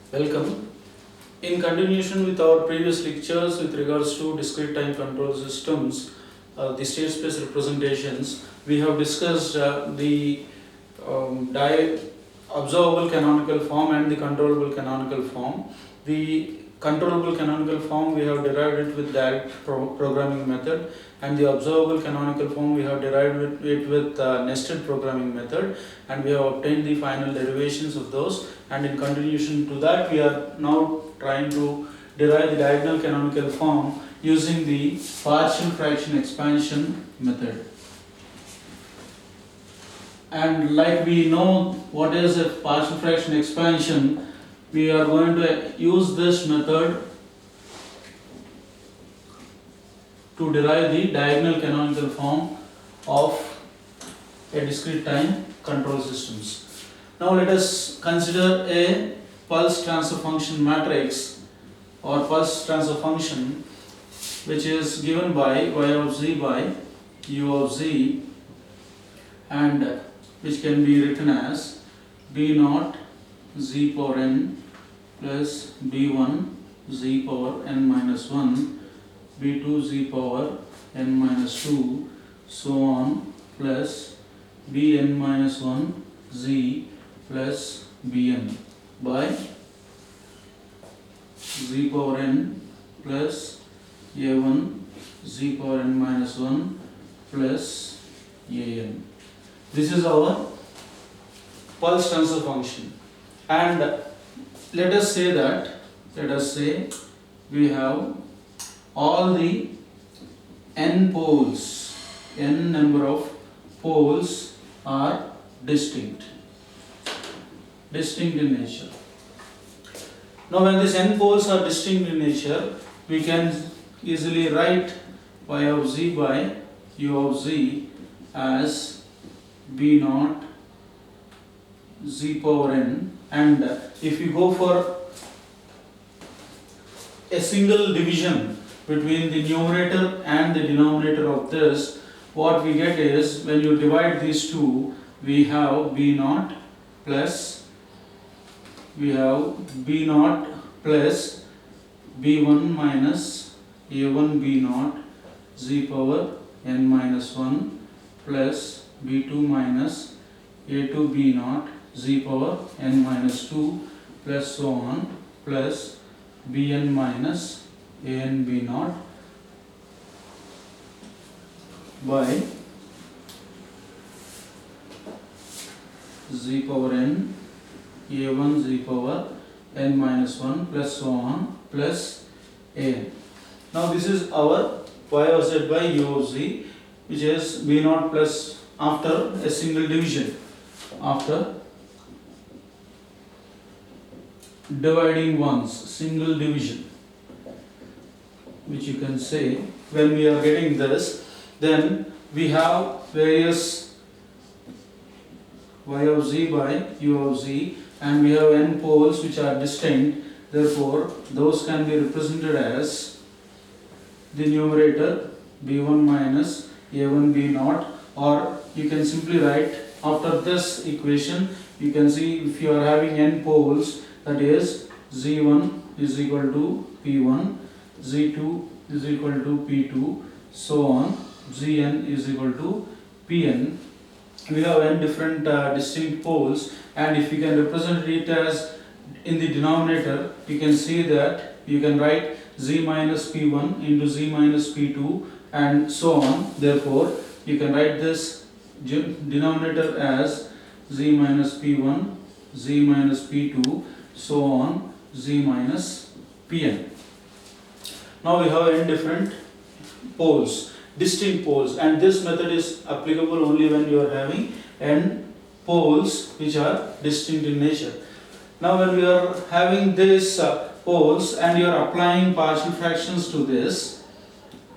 Welcome. In continuation with our previous lectures with regards to discrete time control systems, the state space representations, we have discussed the observable canonical form and the controllable canonical form. The controllable canonical form we have derived it with direct programming method, and the observable canonical form we have derived it with nested programming method, and we have obtained the final derivations of those. And in continuation to that, we are now trying to derive the diagonal canonical form using the partial fraction expansion method. And like we know what is a partial fraction expansion, we are going to use this method to derive the diagonal canonical form of a discrete time control systems. Now let us consider a pulse transfer function matrix or pulse transfer function which is given by y of z by u of z, and which can be written as b0 z power n plus b1 z power n minus 1, b2 z power n minus 2, so on, plus bn minus 1 z plus bn by z power n plus a1 z power n minus 1 plus an. This is our pulse transfer function, and let us say we have all the n poles, n number of poles are distinct in nature. Now when these n poles are distinct in nature, we can easily write y of z by u of z as b0 z power n, and if you go for a single division between the numerator and the denominator of this, what we get is, when you divide these two, we have b0 plus b1 minus a1 b0 z power n minus 1 plus b2 minus a2 b0 z power n minus 2 plus so on, plus bn minus an b0 by z power n a1 z power n minus 1 plus so on, plus an. Now this is our y of z by u of z, which is b0 plus after a single division, after dividing once, single division, which you can say. When we are getting this, then we have various y of z by u of z, and we have n poles which are distinct. Therefore those can be represented as the numerator b1 minus a1 b0, or you can simply write, after this equation you can see, if you are having n poles, that is z1 is equal to p1, z2 is equal to p2, so on, zn is equal to pn. We have n different distinct poles, and if you can represent it as in the denominator, you can see that you can write z minus p1 into z minus p2 and so on. Therefore you can write this denominator as z minus p1, z minus p2, so on, z minus pn. Now we have n different poles, distinct poles, and this method is applicable only when you are having n poles which are distinct in nature. Now when we are having these poles and you are applying partial fractions to this,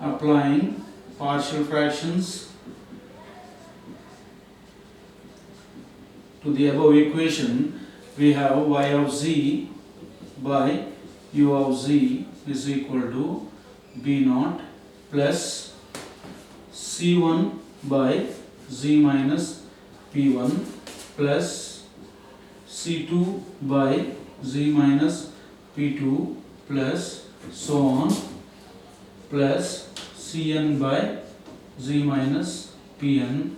applying partial fractions to the above equation, we have y of z by u of z is equal to b0 plus c1 by z minus p1 plus c2 by z minus p2 plus so on plus cn by z minus pn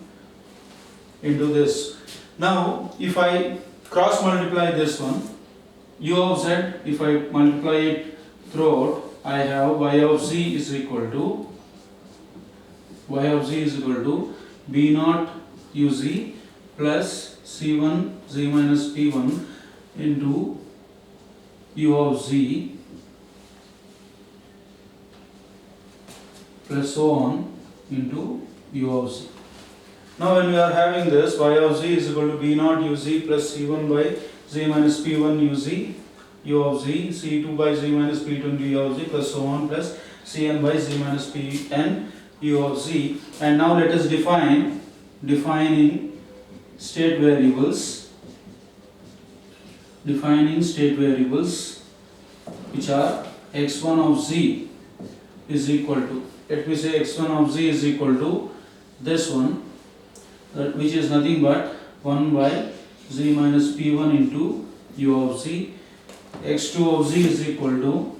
into this. Now if I cross multiply this one, u of z, if I multiply it throughout, I have y of z is equal to b naught uz plus c1 z minus p1 into u of z plus so on into u of z. Now when we are having this, y of z is equal to b naught uz plus c1 by z minus p1 uz u of z, c2 by z minus p2 into u of z plus so on plus cn by z minus pn u of z. And now let us defining state variables which are x1 of z is equal to, let me say x1 of z is equal to this one, which is nothing but 1 by z minus p1 into u of z. x2 of z is equal to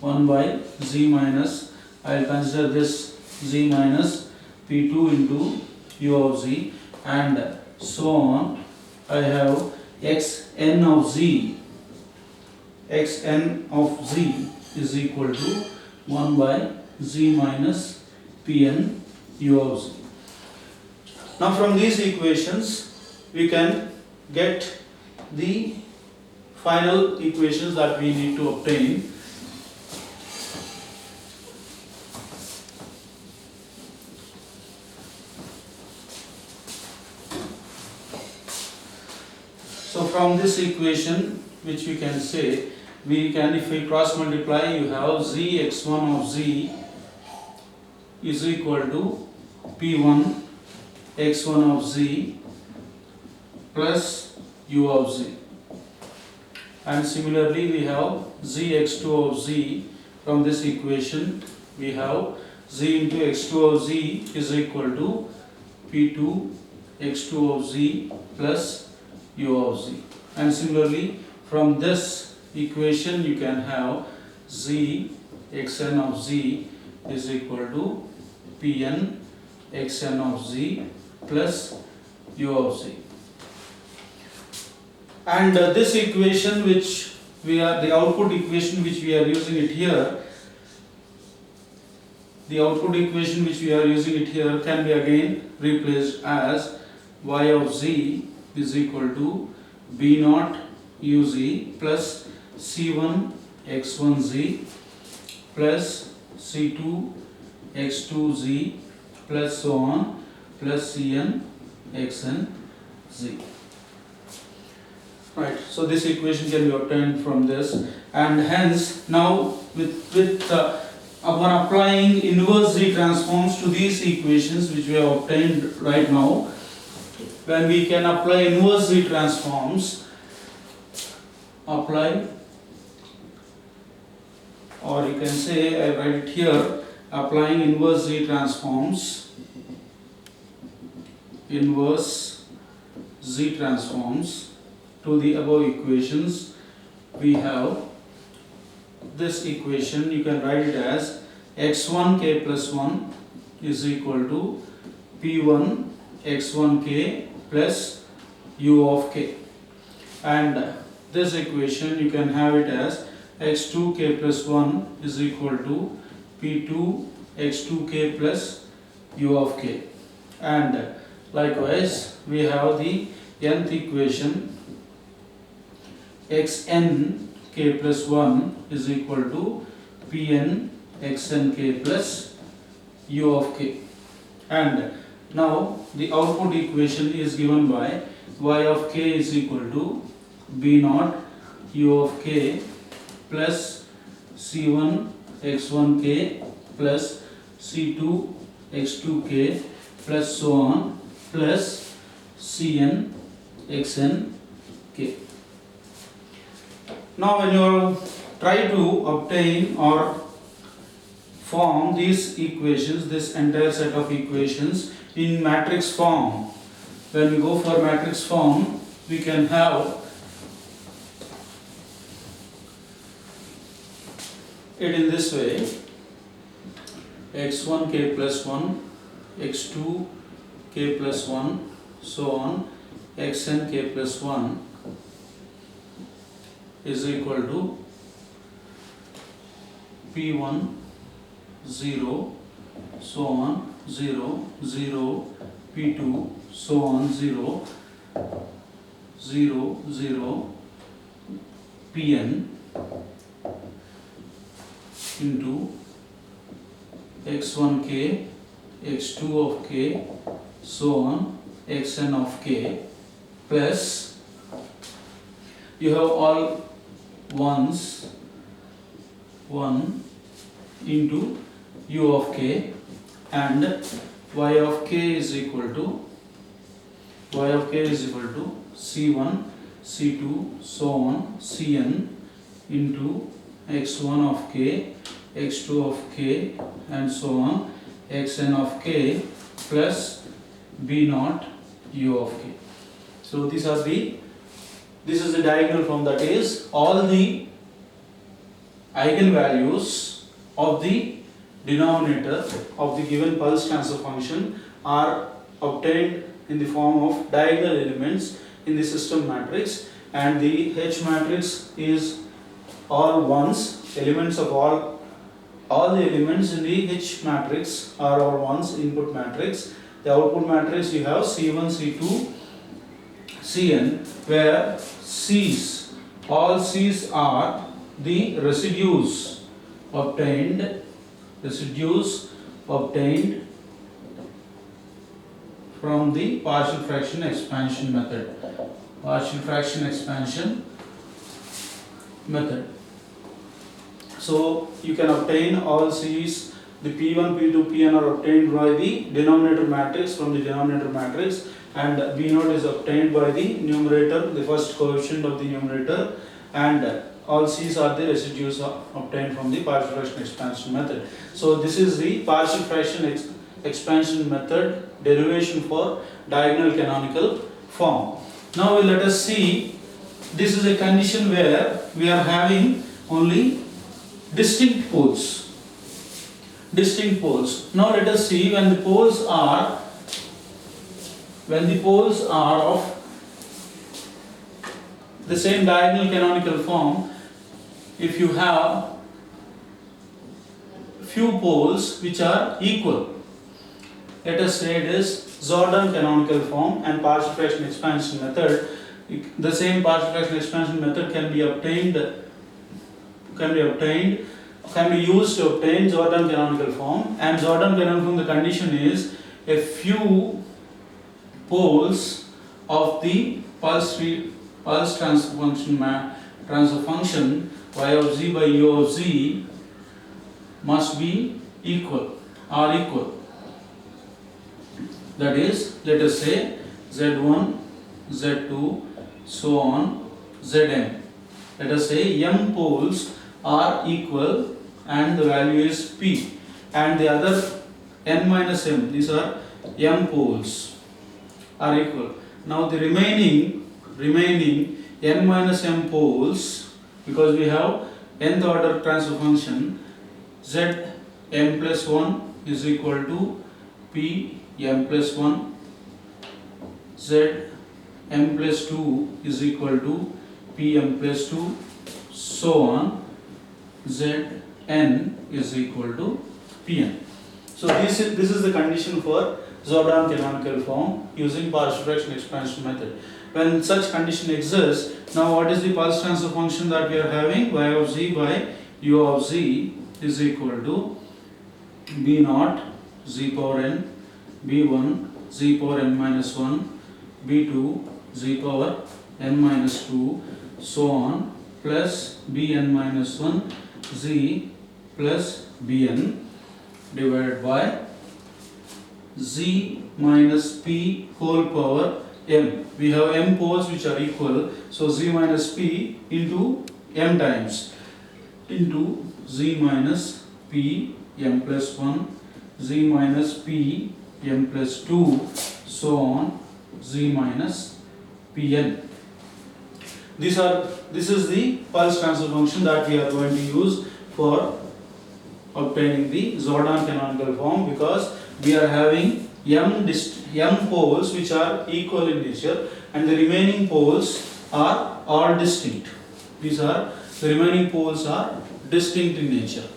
1 by z minus, I will consider this z minus p2 into u of z, and so on. I have xn of z is equal to 1 by z minus pn u of z. Now from these equations we can get the final equations that we need to obtain. So from this equation, which we can say, if we cross multiply, you have z x1 of z is equal to p1 x1 of z plus u of z, and similarly we have z x2 of z. From this equation we have z into x2 of z is equal to p2 x2 of z plus u of z, and similarly from this equation you can have z xn of z is equal to pn xn of z plus u of z. And this equation which we are, the output equation which we are using it here, can be again replaced as y of z is equal to b naught uz plus c1 x1 z plus c2 x2 z plus so on plus cn xn z. Right, so this equation can be obtained from this, and hence now upon applying inverse z transforms to these equations which we have obtained right now, when we can apply inverse z transforms, or you can say, I write it here, applying inverse z transforms to the above equations, we have this equation. You can write it as x1k plus 1 is equal to p1 x1k plus u of k, and this equation you can have it as x2k plus 1 is equal to p2 x2k plus u of k, and likewise we have the nth equation xnk plus 1 is equal to pn xnk plus u of k, and now the output equation is given by y of k is equal to b naught u of k plus c1 x1k plus c2 x2k plus so on plus cn xn k. Now when you try to obtain or form these equations, this entire set of equations in matrix form, when we go for matrix form, we can have it in this way: x1 k plus 1, x2 k plus 1, so on, xn k plus 1 is equal to p1 0, so on 0 0, p2 so on 0 0 0, pn into x1k, x2 of k, so on xn of k, plus you have all ones, 1 into u of k, and y of k is equal to c1, c2, so on cn into x1 of k, x2 of k, and so on xn of k, plus b naught u of k. So this is the diagonal form, that is all the eigenvalues of the denominator of the given pulse transfer function are obtained in the form of diagonal elements in the system matrix, and the H matrix is all ones, elements of all the elements in the H matrix are all ones, input matrix. The output matrix you have C1, C2, Cn, where C's, all C's are the residues obtained from the partial fraction expansion method. So you can obtain all C's, the P1, P2, Pn are obtained by the denominator matrix from the denominator matrix, and B0 is obtained by the numerator, the first coefficient of the numerator, and all C's are the residues obtained from the partial fraction expansion method. So this is the partial fraction expansion method derivation for diagonal canonical form. Now let us see, this is a condition where we are having only distinct poles. Now let us see, when the poles are of the same diagonal canonical form, if you have few poles which are equal, let us say it is Jordan canonical form and partial fraction expansion method. The same partial fraction expansion method can be used to obtain Jordan canonical form, and Jordan canonical form, the condition is a few poles of the pulse transfer function y of z by u of z must be equal. That is, let us say z1, z2, so on zm. Let us say m poles are equal and the value is p, and the other n minus m, these are m poles, are equal. Now the remaining n minus m poles, because we have nth order transfer function, z m plus 1 is equal to p m plus 1, z m plus 2 is equal to p m plus 2, so on z n is equal to pn. So this is the condition for Jordan canonical form using partial fraction expansion method. When such condition exists, now what is the pulse transfer function that we are having? Y of z by u of z is equal to b naught z power n, b1 z power n minus 1, b2 z power n minus 2, so on, plus bn minus 1 z plus bn divided by z minus p whole power m. We have m poles which are equal, so z minus p into m times into z minus p m plus 1, z minus p m plus 2, so on z minus pn. This is the pulse transfer function that we are going to use for obtaining the Jordan canonical form, because we are having m poles which are equal in nature and the remaining poles are all distinct. The remaining poles are distinct in nature.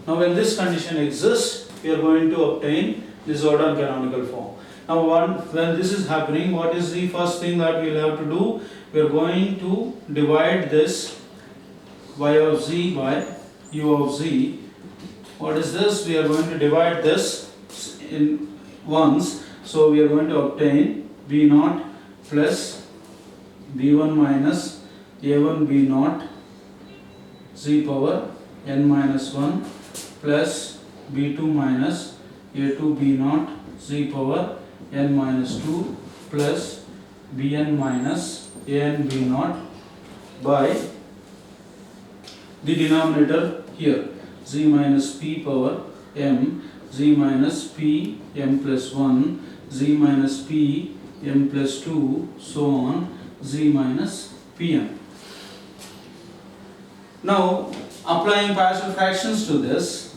Now when this condition exists, we are going to obtain the Jordan canonical form. Now when this is happening, what is the first thing that we will have to do? We are going to divide this y of z by u of z. What is this? We are going to divide this in ones. So we are going to obtain b0 plus b1 minus a1 b0 z power n minus 1 plus b2 minus a2 b0 z power n minus 2 plus bn minus an b0 by the denominator here, z minus p power m, z minus p m plus 1, z minus p m plus 2, so on, z minus pm. Now applying partial fractions to this,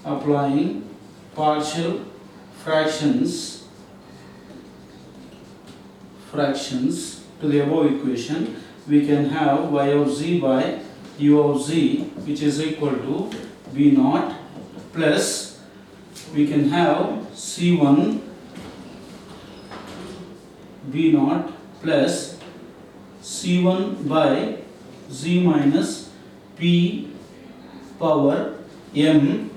applying partial fractions to the above equation, we can have y of z by u of z, which is equal to b0 plus, we can have c1 b0 plus c1 by z minus p power m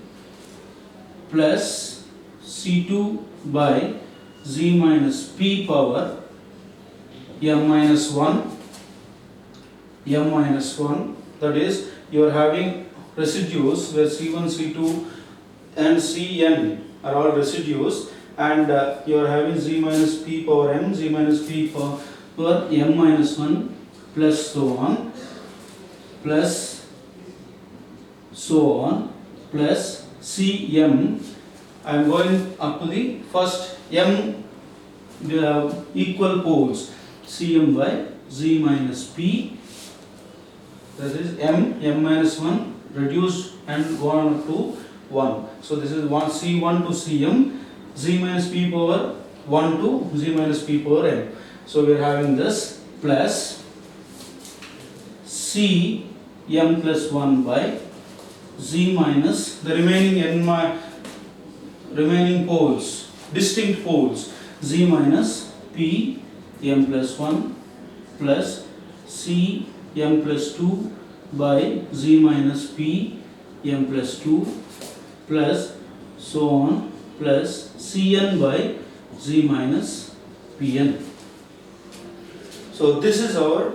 plus c2 by z minus p power m minus 1, that is, you are having residues where c1, c2 and cn are all residues, and you are having z minus p power m, z minus p power m minus 1 plus so on plus cm. I am going up to the first m equal poles, cm by z minus p, that is m minus 1 reduced and gone up to 1. So this is c1 to cm, z minus p power 1 to z minus p power m. So we are having this plus cm plus 1 by z minus the remaining poles, distinct poles, z minus p m plus 1 plus c m plus 2 by z minus p m plus 2 plus so on plus cn by z minus pn. So this is our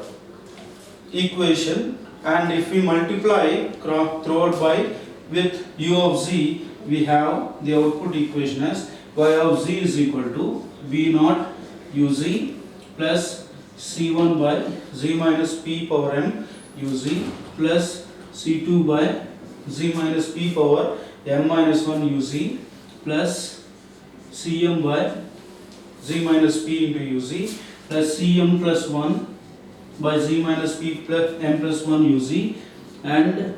equation, and if we multiply throughout by with u of z, we have the output equation as y of z is equal to b0 uz plus c1 by z minus p power m uz plus c2 by z minus p power m minus 1 uz plus cm by z minus p into uz plus cm plus 1 by z minus p plus m plus 1 uz, and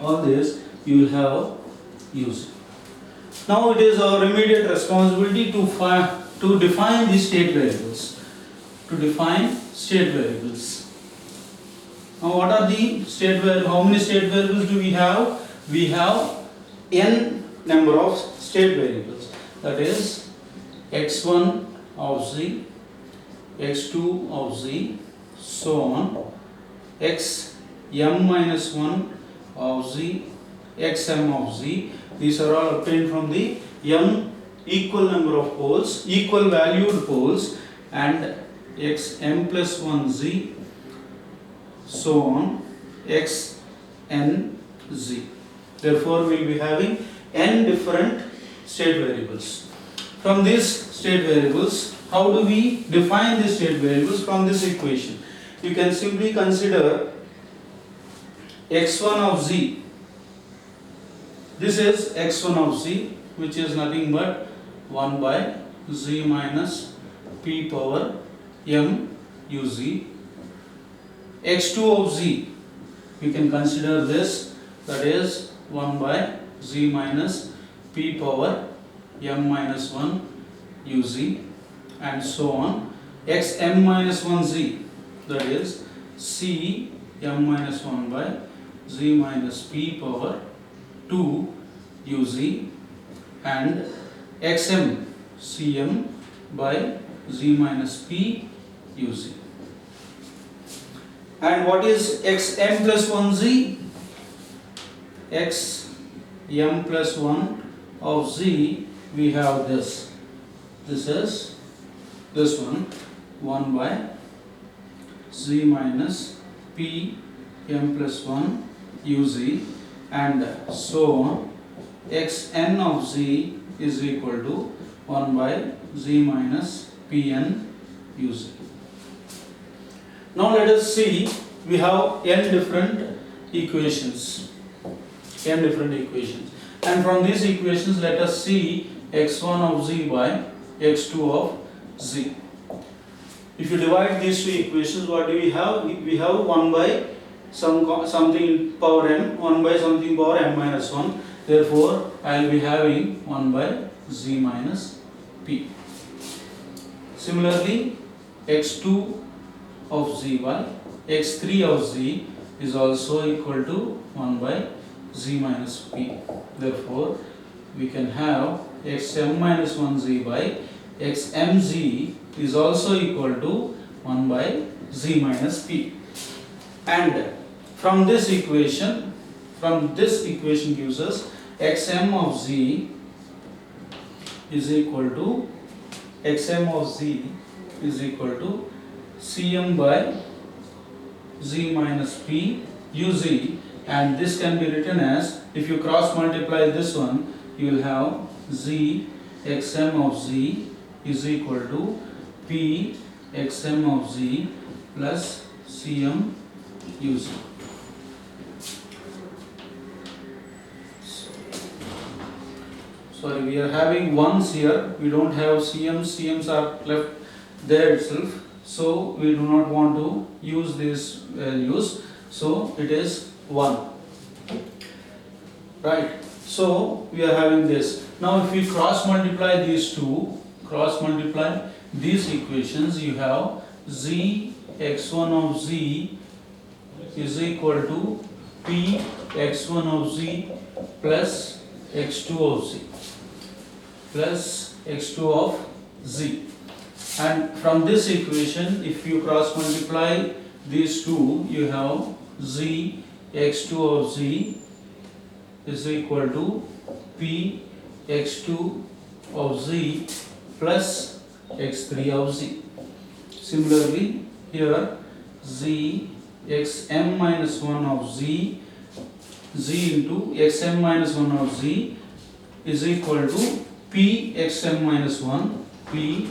all this you will have uz. Now it is our immediate responsibility to define the state variables. Now what are the state variables? How many state variables do we have? We have n number of state variables. That is x1 of z, x2 of z, so on, xm minus 1 of z, xm of z. These are all obtained from the m equal number of poles, equal valued poles, and xm plus 1 z, so on, xn z. Therefore, we will be having n different state variables. From these state variables, how do we define these state variables? From this equation, you can simply consider x1 of z. This is x1 of z, which is nothing but 1 by z minus p power m uz x2 of z, we can consider this, that is 1 by z minus p power m minus 1 uz, and so on. xm minus 1z, that is c m minus 1 by z minus p power 2 uz, and xm cm by z minus p uz. And what is xm plus 1z? xm plus 1 of z, we have this. This is this one, 1 by z minus p m plus 1 uz, and so on. xn of z is equal to 1 by z minus pn uz. Now let us see, we have n different equations. And from these equations, let us see x1 of z by x2 of z. If you divide these two equations, what do we have? We have 1 by something power m, 1 by something power m minus 1. Therefore, I will be having 1 by z minus p. Similarly, x2 of z by x3 of z is also equal to 1 by z minus p. Therefore, we can have xm minus 1z by xmz is also equal to 1 by z minus p. And from this equation gives us xm of z is equal to cm by z minus p uz, and this can be written as, if you cross multiply this one, you will have z xm of z is equal to p xm of z plus cm uz. Sorry, we are having ones here, we don't have cm's are left there itself, so we do not want to use these values, so it is 1, right? So we are having this. Now if we cross multiply these equations, you have z x1 of z is equal to p x1 of z plus x2 of z. And from this equation, if you cross multiply these two, you have z x2 of z is equal to p x2 of z plus x3 of z. Similarly, here z xm minus 1 of z into xm minus 1 of z is equal to p xm minus 1 p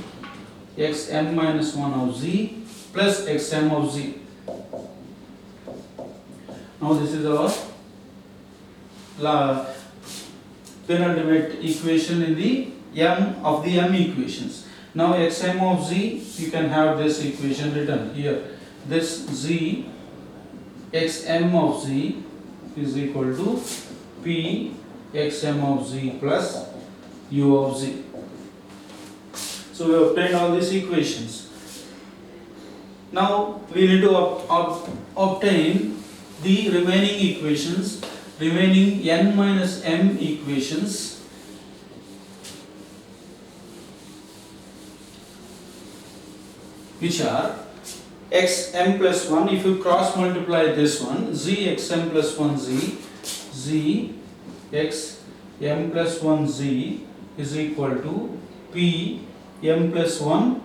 xm minus 1 of z plus xm of z. Now this is our penultimate equation in the m equations. Now xm of z, you can have this equation written here. This z xm of z is equal to p xm of z plus u of z. So we have obtained all these equations. Now we need to obtain the remaining equations, remaining n minus m equations, which are xm plus 1. If you cross multiply this one, z xm plus 1 z, z xm plus 1 z is equal to p m plus 1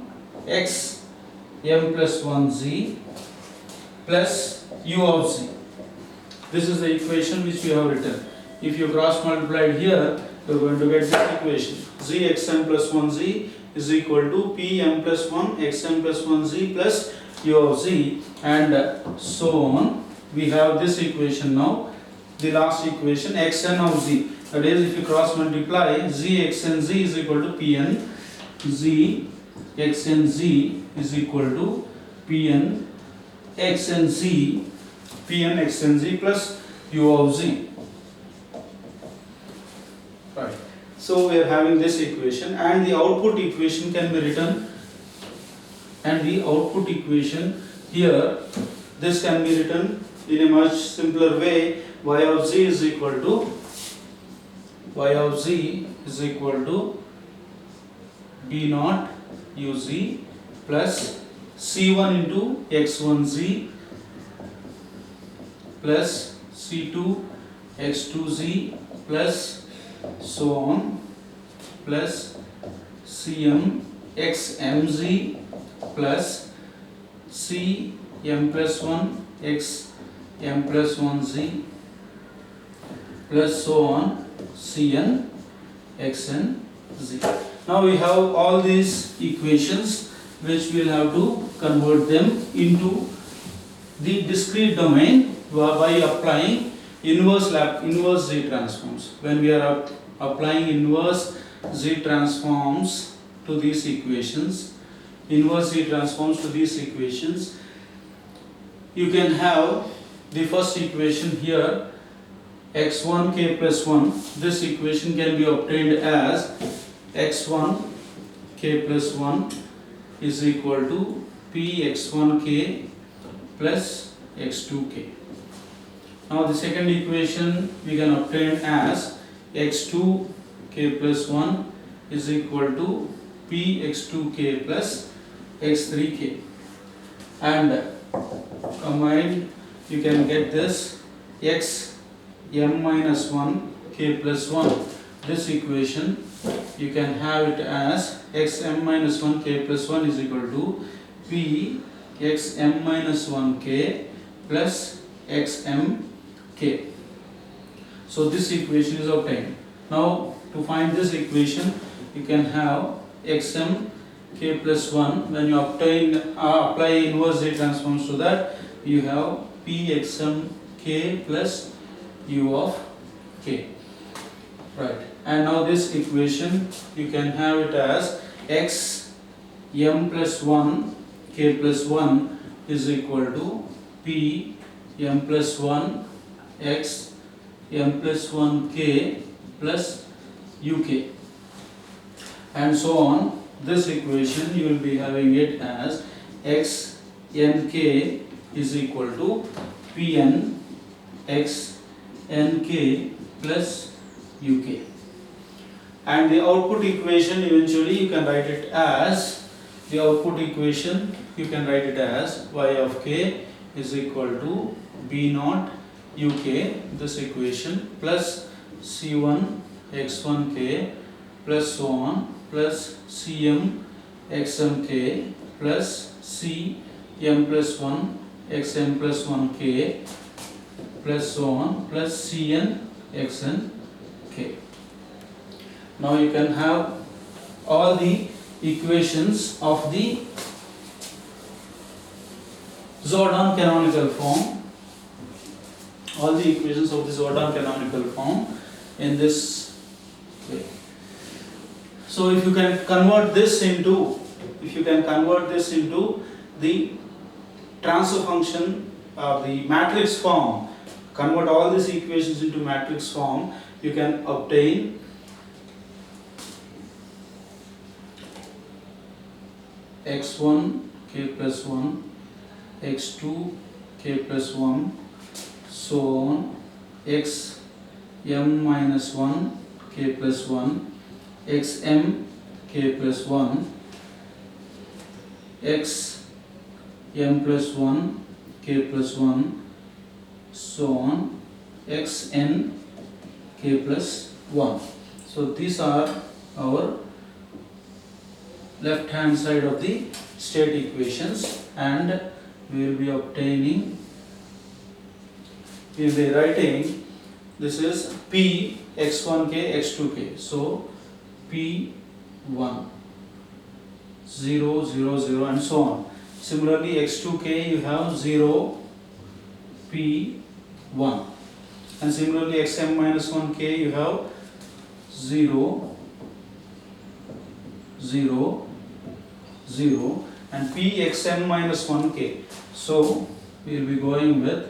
x m plus 1 z plus u of z. This is the equation which we have written. If you cross multiply here, you are going to get this equation. Z xm plus 1 z is equal to p m plus 1 xm plus 1 z plus u of z, and so on. We have this equation now. The last equation, xn of z. That is, if you cross multiply, z xn z is equal to pn. Z xn z is equal to pn x and z, Pn x and z plus u of z. Right. So we are having this equation, and the output equation can be written, and the output equation here, this can be written in a much simpler way. Y of z is equal to b naught uz plus c1 into x1z plus c2 x2z plus so on plus cm xmz plus cm plus 1 xm plus 1z plus so on cn xn z. Now we have all these equations which we will have to convert them into the discrete domain by applying inverse Z transforms. When we are applying inverse Z transforms to these equations, you can have the first equation here, x1k plus 1. This equation can be obtained as x1k plus 1 is equal to px1k plus x2k. Now the second equation we can obtain as x2k plus 1 is equal to px2k plus x3k, and combined you can get this xm minus 1 k plus 1. This equation you can have it as xm minus 1 k plus 1 is equal to p xm minus 1 k plus xm k. So this equation is obtained. Now to find this equation, you can have xm k plus 1. When you apply inverse Z transforms to that, you have p xm k plus u of k. Right. And now this equation you can have it as x m plus 1 k plus 1 is equal to p m plus 1 x m plus 1 k plus uk, and so on. This equation you will be having it as x n k is equal to pn x n k plus uk, and the output equation eventually you can write it as y of k is equal to b naught uk, this equation, plus c1 x1k plus so on plus cm xmk plus cm plus 1 xm plus 1k plus so on plus cn xn k. Now you can have all the equations of the Jordan canonical form, in this way. So if you can convert this into the transfer function of the matrix form, convert all these equations into matrix form, you can obtain x1 k plus 1, x2 k plus 1, so on, x m minus 1 k plus 1, x m k plus 1, x m plus 1 k plus 1, so on, x n k plus 1. So these are our left hand side of the state equations, and we will be writing this is p x1k x2k, so p1 0 0 0 and so on. Similarly x2k you have 0 p1, and similarly xm minus 1k you have 0 0 0 and p xm minus 1k, so we will be going with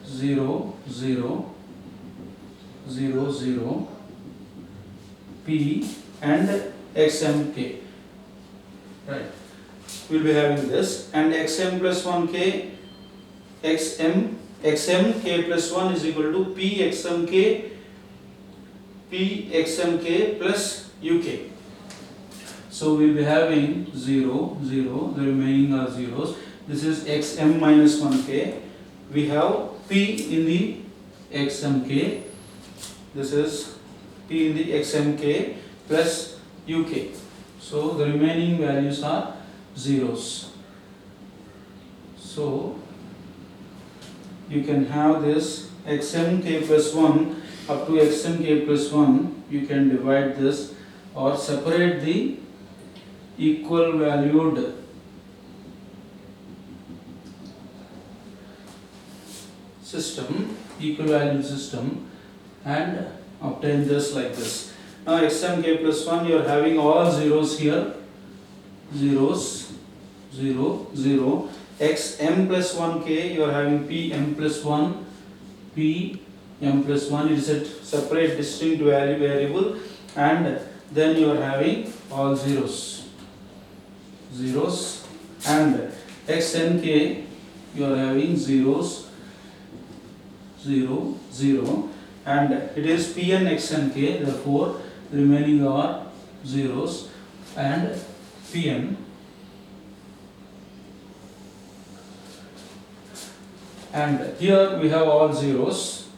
0, 0, 0, 0, P and XMK. Right. We will be having this, and XM plus 1K, XMK plus 1 is equal to PXMK plus UK. So we will be having 0, 0, the remaining are zeros. This is XM minus 1K. We have P in the XMK. This is P in the XMK plus UK. So the remaining values are zeros. So you can have this XMK plus 1 up to XMK plus 1. You can divide this or separate the equal valued system, equal valued system, and obtain this like this. Now XMK plus 1, you are having all zeros here, zeros, 0, 0. XM plus 1K, you are having PM plus 1, PM plus 1, it is a separate distinct variable, and then you are having all zeros, zeros, and XNK, you are having zeros, 0, 0, and it is Pn XNK, therefore the remaining are zeros, and Pn, and here we have all zeros.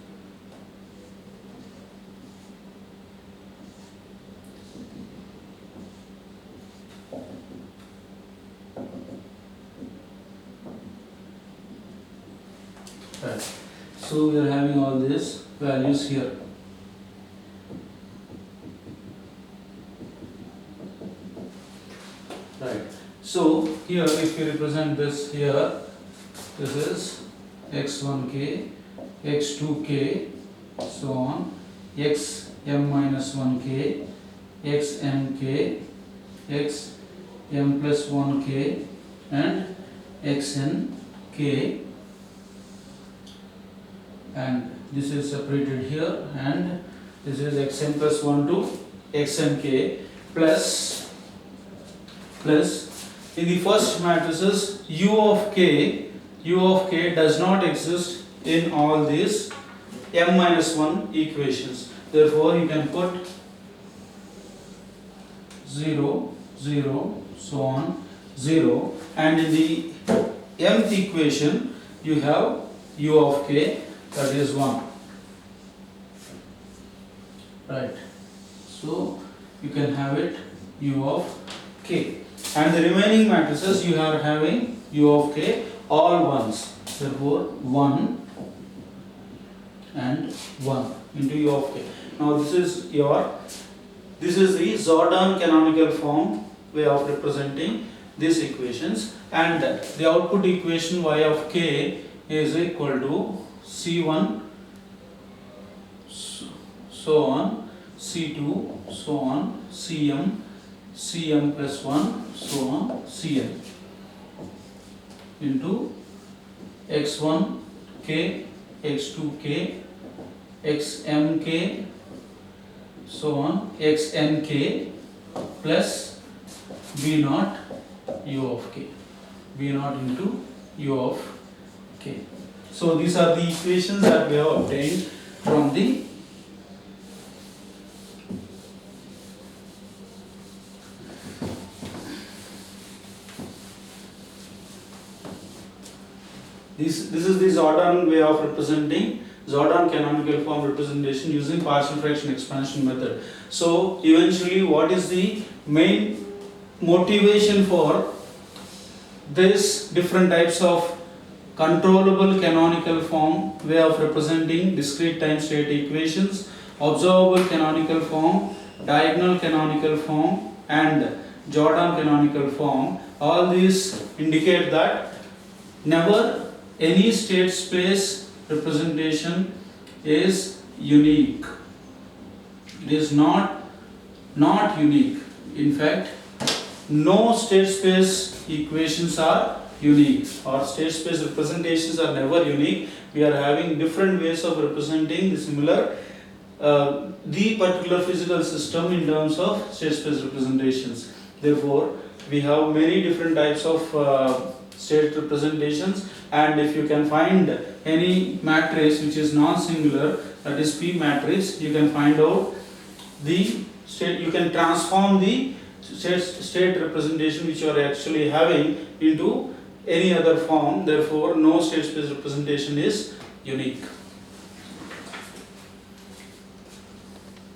Right. So we are having all these values here. Right. So here if you represent this here, this is x1k, x2k, so on, xm minus 1k, xmk, xm plus 1k, and xnk, and this is separated here, and this is xm plus 1 to xmk plus in the first matrices u of k does not exist in all these m minus 1 equations. Therefore, you can put 0, 0, so on, 0, and in the mth equation you have u of k, that is 1. Right. So you can have it u of k. And the remaining matrices you are having u of k all ones. Therefore 1 and 1 into u of k. Now this is the Jordan canonical form way of representing these equations, and the output equation y of k is equal to C1 so on, C2 so on, Cm plus 1 so on, Cn into x1k, x2k, xmk so on, xnk plus b0 u of k, b0 into u of k. So these are the equations that we have obtained from the this is the Jordan way of representing, Jordan canonical form representation using partial fraction expansion method. So eventually, what is the main motivation for this different types of controllable canonical form way of representing discrete time state equations, observable canonical form, diagonal canonical form, and Jordan canonical form? All these indicate that never any state space representation is unique. It is not unique. In fact, no state space equations are unique, or state space representations are never unique. We are having different ways of representing the similar the particular physical system in terms of state space representations. Therefore, we have many different types of state representations, and if you can find any matrix which is non-singular, that is P matrix, you can find out the state, you can transform the state representation which you are actually having into any other form. Therefore, no state space representation is unique.